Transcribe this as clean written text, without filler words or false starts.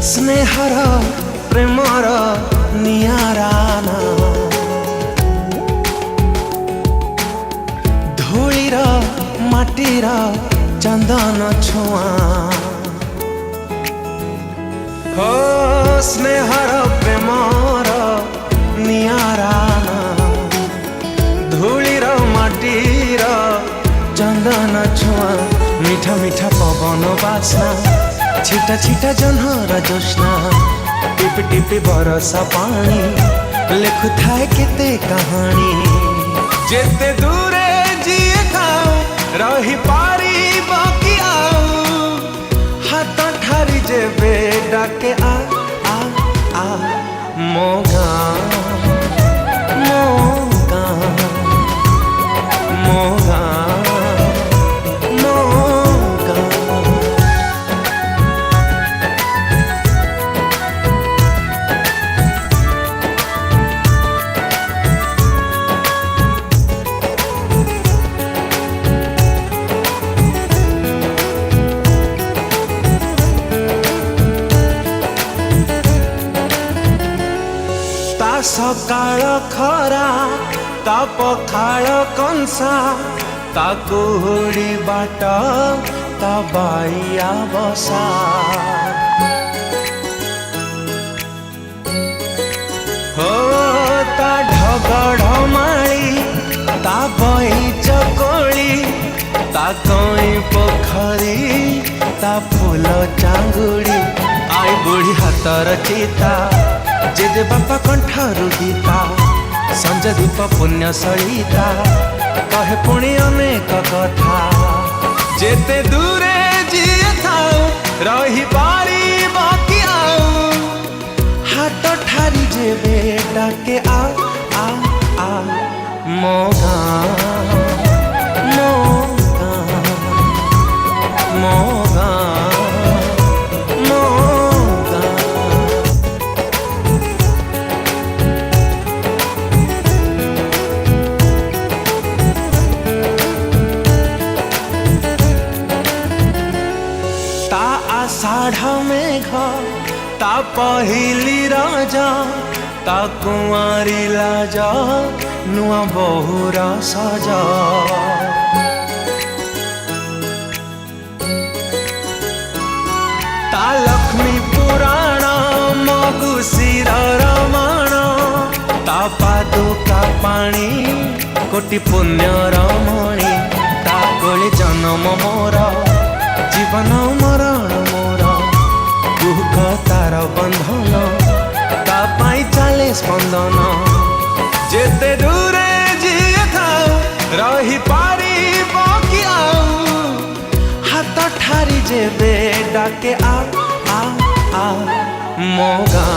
स्नेहर Premiere नियाराना धूलीर माटीर चंदन छुआ हो स्नेहर प्रेमर नियाराना धूलीर माटीर चंदन छुआ मीठा मीठा पवन बासना छिटा छिटा जन्हर जोस्ना टिप टिप बरसा पानी लेखु थाए केते कहानी जेते दूरे जीए खाओ रही पारी बाकी आओ हाथ ठारी जेबे डाके आ आ आ मोगा मोगा मोगा सकाळ खरा ता पखाळ कंसा ता कुहुडी बाट ता बाइया बसा हो ता ढगढमाळी ता बईच कोळी ता कई पोखरी ता फूल चांगुड़ी आई बुढ़ी हातर चिता जेजे बापा कंठारु गीता संजय दीप पुण्य सलिता कहे पुणी अनेक कथा जेते दूरे जीए थाओ रही पारी बाकी आओ हाथ ठारी जेबे डाके आ आ आ मोगा मोगा मोगा आषाढ़ मेघ ता पहिली राजा ता कुंवारी लाजा नुआ बहुर सजा ता लक्ष्मी पुराण मगुशीर रमण ता पादुका पाणी कोटि पुण्य रमणी ता कोली जन्म मोर जीवन मरण मोर दुख तार बंधन ता पाई चाले स्पंदन जेते दूरे जीए थाओ रही पारी बाकी आओ हाथ ठारी जेबे डाके आ आ आ मोगा।